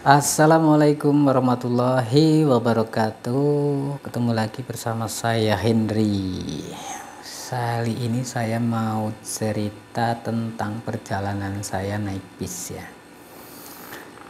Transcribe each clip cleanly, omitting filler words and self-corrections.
Assalamualaikum warahmatullahi wabarakatuh. Ketemu lagi bersama saya Henry. Kali ini saya mau cerita tentang perjalanan saya naik bis ya.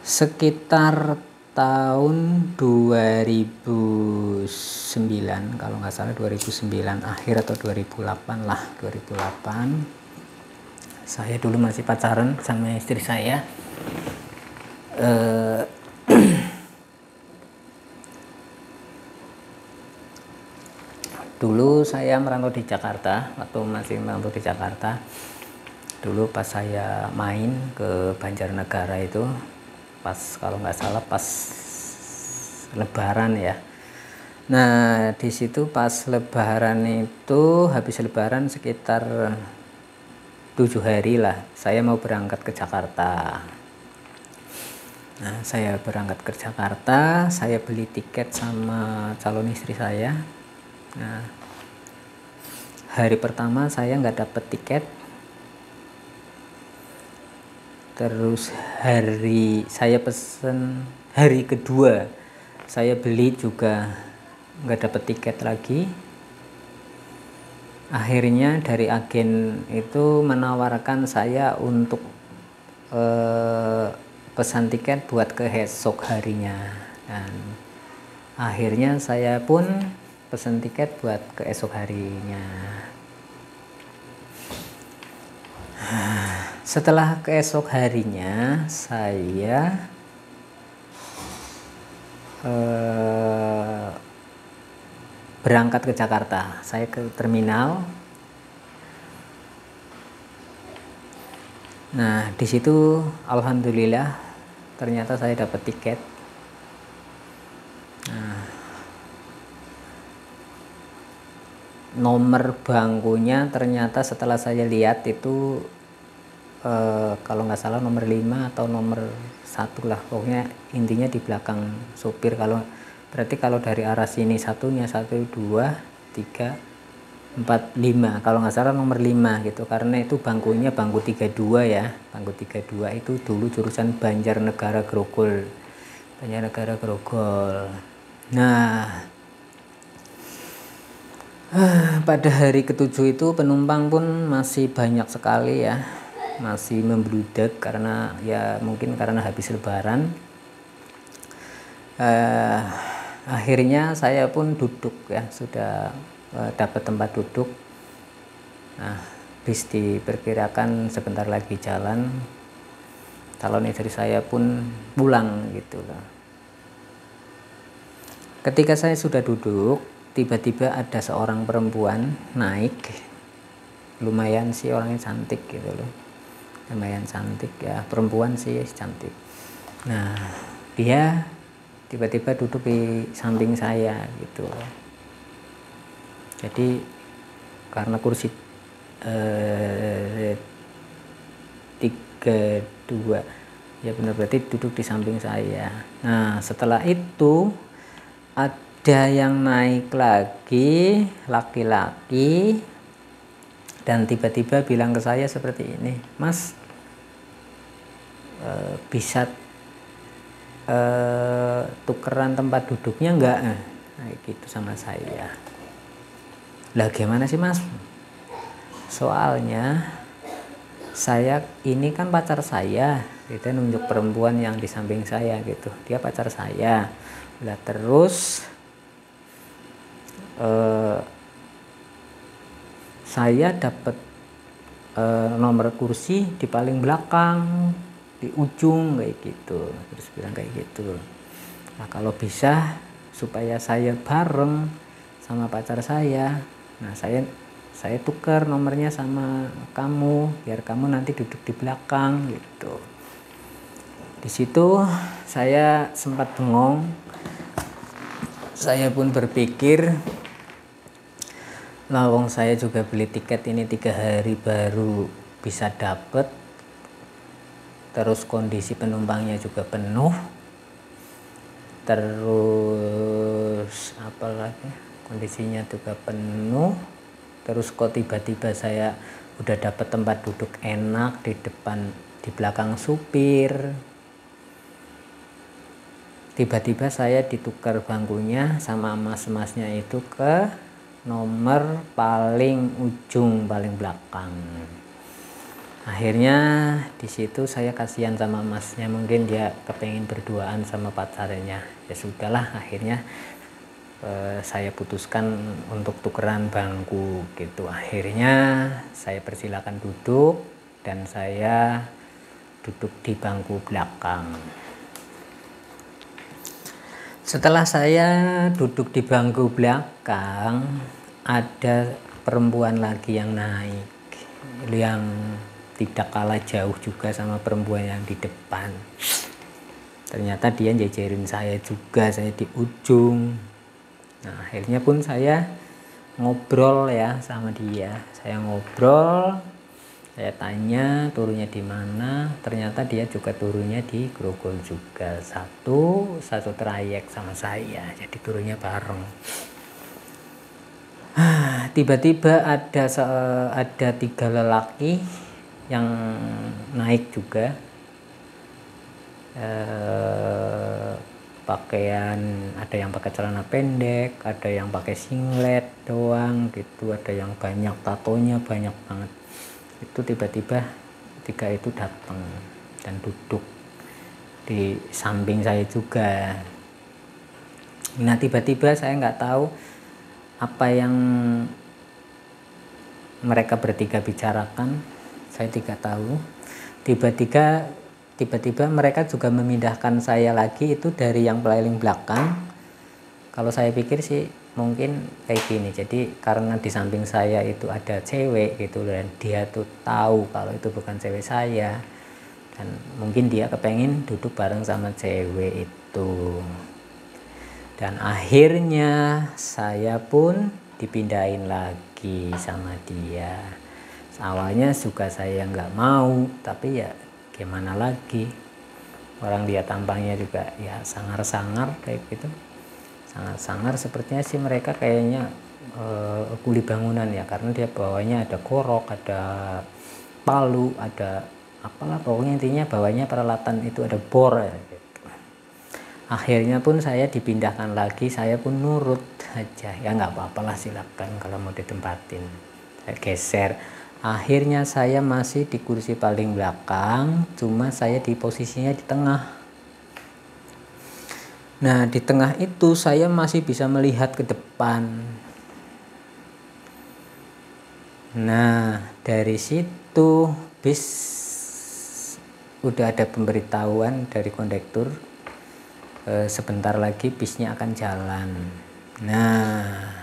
Sekitar tahun 2009 kalau nggak salah, 2009 akhir atau 2008 lah, 2008. Saya dulu masih pacaran sama istri saya. Dulu saya merantau di Jakarta, waktu masih merantau di Jakarta. Dulu pas saya main ke Banjarnegara itu, pas kalau nggak salah pas Lebaran ya. Nah di situ pas Lebaran itu, habis Lebaran sekitar 7 hari lah, saya mau berangkat ke Jakarta. Nah saya berangkat ke Jakarta, saya beli tiket sama calon istri saya. Nah hari pertama saya nggak dapet tiket, terus saya pesen hari kedua saya beli juga nggak dapet tiket lagi. Akhirnya dari agen itu menawarkan saya untuk pesan tiket buat keesok harinya, dan akhirnya saya pun pesan tiket buat keesok harinya. Setelah keesok harinya saya berangkat ke Jakarta. Saya ke terminal. Nah di situ alhamdulillah ternyata saya dapat tiket. Nah, nomor bangkunya ternyata setelah saya lihat itu kalau nggak salah nomor 5 atau nomor 1 lah, pokoknya intinya di belakang supir. Berarti kalau dari arah sini satunya 1, 2, 3, 4, 5, kalau nggak salah nomor 5 gitu, karena itu bangkunya bangku 32 ya. Bangku 32 itu dulu jurusan Banjarnegara Grogol. Nah pada hari ketujuh itu penumpang pun masih banyak sekali ya, masih membludak karena ya mungkin karena habis Lebaran. Akhirnya saya pun duduk ya, sudah dapat tempat duduk. Nah bis diperkirakan sebentar lagi jalan, calon istri saya pun pulang gitu loh. Ketika saya sudah duduk, tiba-tiba ada seorang perempuan naik, lumayan sih orangnya cantik gitu loh, lumayan cantik ya, perempuan sih cantik. Nah dia tiba-tiba duduk di samping saya gitu. Jadi karena kursi 32 ya benar, berarti duduk di samping saya. Nah setelah itu ada yang naik lagi, laki-laki, dan tiba-tiba bilang ke saya seperti ini, "Mas, bisa tukeran tempat duduknya enggak?" Nah, gitu sama saya. Lah gimana sih Mas? Soalnya saya ini kan pacar saya, gitu, nunjuk perempuan yang di samping saya gitu, dia pacar saya. Lah terus saya dapat nomor kursi di paling belakang, di ujung kayak gitu. Terus bilang kayak gitu. Nah kalau bisa supaya saya bareng sama pacar saya, nah saya tukar nomornya sama kamu biar kamu nanti duduk di belakang gitu. Di situ saya sempat bengong. Saya pun berpikir, lawang saya juga beli tiket ini 3 hari baru bisa dapet, terus kondisi penumpangnya juga penuh, terus apa lagi, kondisinya juga penuh, terus kok tiba-tiba saya udah dapet tempat duduk enak di belakang supir. tiba-tiba saya ditukar bangkunya sama mas-masnya itu ke nomor paling ujung, paling belakang. Akhirnya di situ saya kasihan sama masnya, mungkin dia kepengen berduaan sama pacarnya. Ya sudahlah, akhirnya saya putuskan untuk tukeran bangku gitu. Akhirnya saya persilakan duduk dan saya duduk di bangku belakang. Setelah saya duduk di bangku belakang, ada perempuan lagi yang naik, yang tidak kalah jauh juga sama perempuan yang di depan. Ternyata dia jejerin saya juga, saya di ujung. Nah, akhirnya pun saya ngobrol ya sama dia. Saya ngobrol, saya tanya turunnya di mana. Ternyata dia juga turunnya di Grogol juga, satu trayek sama saya, jadi turunnya bareng. Tiba-tiba ada 3 lelaki yang naik juga, pakaian, ada yang pakai celana pendek, ada yang pakai singlet doang gitu, ada yang banyak tatonya, banyak banget. Itu tiba-tiba 3 itu datang dan duduk di samping saya juga. Nah, tiba-tiba saya nggak tahu apa yang mereka bertiga bicarakan, saya tidak tahu. Tiba-tiba mereka juga memindahkan saya lagi itu dari yang paling belakang. Kalau saya pikir sih mungkin kayak gini, jadi karena di samping saya itu ada cewek gitu, dan dia tuh tahu kalau itu bukan cewek saya, dan mungkin dia kepengen duduk bareng sama cewek itu. Dan akhirnya saya pun dipindahin lagi sama dia. Awalnya juga saya nggak mau, tapi ya gimana lagi, orang dia tampangnya juga ya sangar-sangar kayak gitu, sangar-sangar. Sepertinya sih mereka kayaknya kuli bangunan ya, karena dia bawanya ada korok, ada palu, ada apalah, pokoknya intinya bawanya peralatan itu ada bor ya, gitu. Akhirnya pun saya dipindahkan lagi, saya pun nurut aja, ya nggak apa-apalah, silakan kalau mau ditempatin. Saya geser. Akhirnya saya masih di kursi paling belakang, cuma saya di posisinya di tengah. Nah, di tengah itu saya masih bisa melihat ke depan. Nah, dari situ bis udah ada pemberitahuan dari kondektur, sebentar lagi bisnya akan jalan. Nah,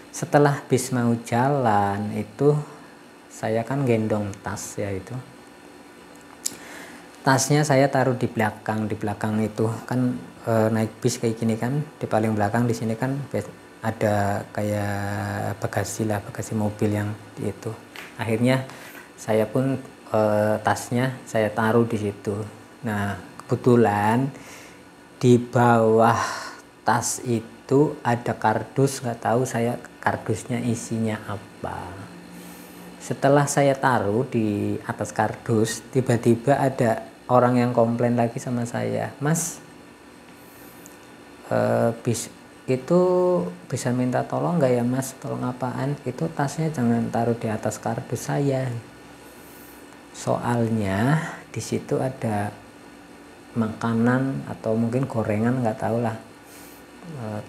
setelah bis mau jalan itu saya kan gendong tas ya, itu tasnya saya taruh di belakang. Di belakang itu kan naik bis kayak gini kan, di paling belakang di sini kan ada kayak bagasi lah, bagasi mobil yang itu. Akhirnya saya pun tasnya saya taruh di situ. Nah, kebetulan di bawah tas itu ada kardus, nggak tahu saya kardusnya isinya apa. Setelah saya taruh di atas kardus, tiba-tiba ada orang yang komplain lagi sama saya, "Mas, bis itu bisa minta tolong nggak ya Mas?" "Tolong apaan?" "Itu tasnya jangan taruh di atas kardus saya. Soalnya di situ ada makanan atau mungkin gorengan, nggak tahu lah.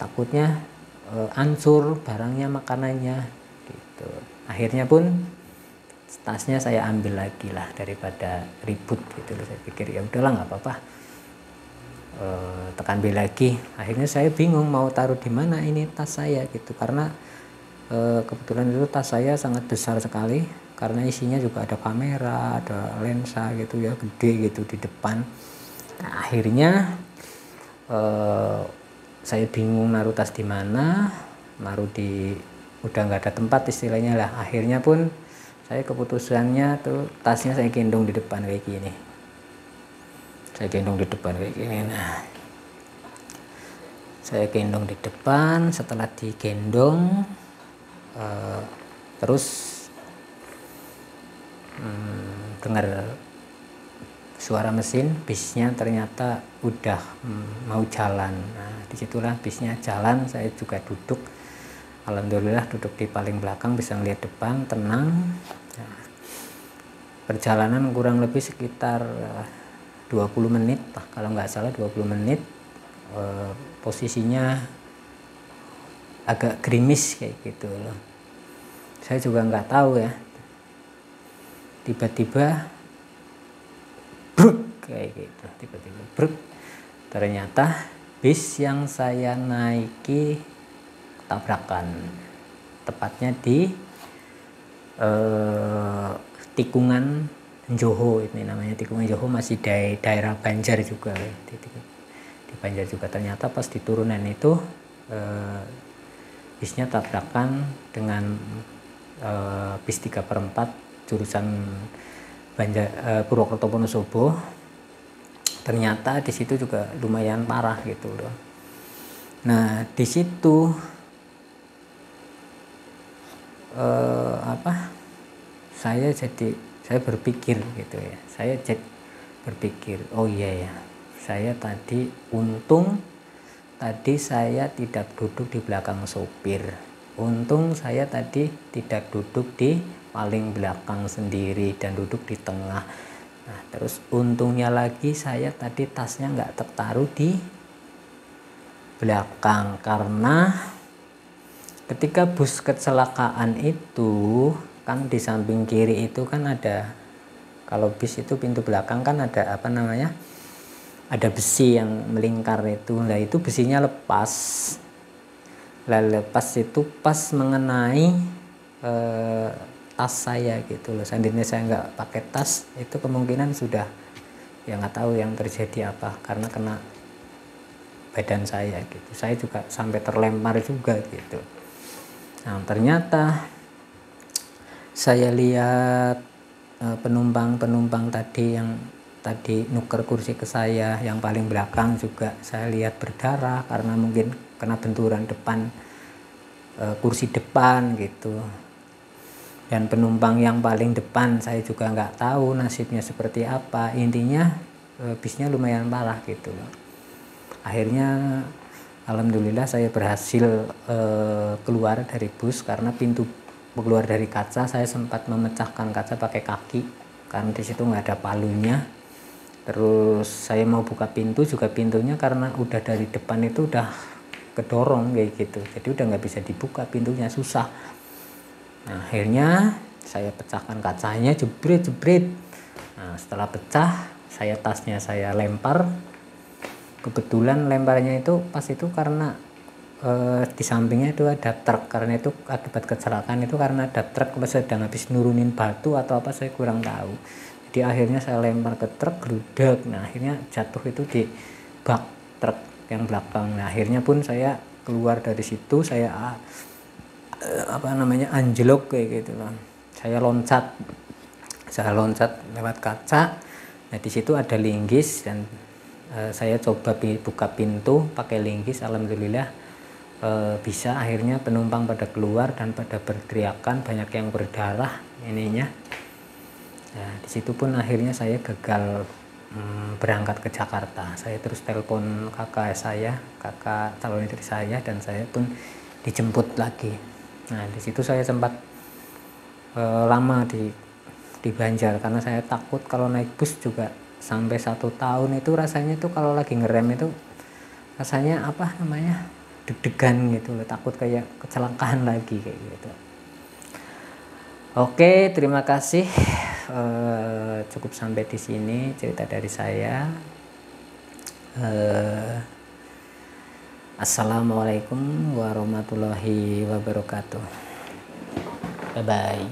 Takutnya hancur barangnya, makanannya." Gitu. Akhirnya pun tasnya saya ambil lagi lah, daripada ribut gitu loh. Saya pikir ya udahlah nggak apa-apa, tekan ambil lagi. Akhirnya saya bingung mau taruh di mana ini tas saya gitu, karena kebetulan itu tas saya sangat besar sekali, karena isinya juga ada kamera, ada lensa gitu ya, gede gitu di depan. Nah, akhirnya saya bingung naruh tas di mana, udah nggak ada tempat istilahnya lah. Akhirnya pun saya keputusannya tuh tasnya saya gendong di depan kayak gini. Nah, saya gendong di depan. Setelah digendong terus dengar suara mesin, bisnya ternyata udah mau jalan. Nah, disitulah bisnya jalan, saya juga duduk. Alhamdulillah duduk di paling belakang, bisa ngeliat depan, tenang. Nah, perjalanan kurang lebih sekitar 20 menit, kalau nggak salah 20 menit. Posisinya agak gerimis kayak gitu loh. Saya juga nggak tahu ya. Tiba-tiba bruk kayak gitu, tiba-tiba bruk. Ternyata bis yang saya naiki tabrakan, tepatnya di tikungan Joho, ini namanya tikungan Joho, masih daerah Banjar juga, di Banjar juga. Ternyata pas di turunan itu bisnya tabrakan dengan bis 3/4 jurusan Purwokerto Wonosobo. Ternyata di situ juga lumayan parah gitu loh. Nah, di situ saya berpikir gitu ya. Saya berpikir, oh iya ya, saya tadi untung tadi saya tidak duduk di belakang sopir. Untung saya tadi tidak duduk di paling belakang sendiri dan duduk di tengah. Nah, terus untungnya lagi saya tadi tasnya nggak tertaruh di belakang, karena ketika bus kecelakaan itu kan di samping kiri itu kan ada, kalau bis itu pintu belakang kan ada apa namanya, ada besi yang melingkar itu. Nah, itu besinya lepas. Lepas itu pas mengenai tas saya gitu loh. Seandainya saya nggak pakai tas, itu kemungkinan sudah, ya nggak tahu yang terjadi apa, karena kena badan saya gitu. Saya juga sampai terlempar juga gitu. Nah, ternyata saya lihat penumpang tadi yang tadi nuker kursi ke saya, yang paling belakang juga saya lihat berdarah karena mungkin kena benturan depan, kursi depan gitu. Dan penumpang yang paling depan saya juga nggak tahu nasibnya seperti apa. Intinya bisnya lumayan parah gitu. Akhirnya alhamdulillah saya berhasil keluar dari bus, karena pintu keluar dari kaca saya sempat memecahkan kaca pakai kaki karena di situ nggak ada palunya. Terus saya mau buka pintu juga, pintunya karena udah dari depan itu udah kedorong kayak gitu, jadi udah nggak bisa dibuka pintunya, susah. Nah, akhirnya saya pecahkan kacanya, jebret. Nah, setelah pecah, tasnya saya lempar. Kebetulan lemparnya itu pas itu karena di sampingnya itu ada truk, karena itu akibat kecelakaan itu karena ada truk sedang habis nurunin batu atau apa, saya kurang tahu. Jadi akhirnya saya lempar ke truk, geludak. Nah, akhirnya jatuh itu di bak truk yang belakang. Nah, akhirnya pun saya keluar dari situ, saya anjlok kayak gitu loh. Saya loncat lewat kaca. Nah, di situ ada linggis dan saya coba buka pintu pakai linggis. Alhamdulillah bisa. Akhirnya penumpang pada keluar dan pada berteriakan, banyak yang berdarah ininya. Nah, di situ pun akhirnya saya gagal berangkat ke Jakarta. Saya terus telepon kakak calon istri saya, dan saya pun dijemput lagi. Nah, di situ saya sempat lama di Banjar, karena saya takut kalau naik bus juga sampai 1 tahun itu rasanya itu kalau lagi ngerem itu rasanya deg-degan gitu loh, takut kayak kecelakaan lagi kayak gitu. Oke, terima kasih. Cukup sampai di sini cerita dari saya. Assalamualaikum warahmatullahi wabarakatuh. Bye bye.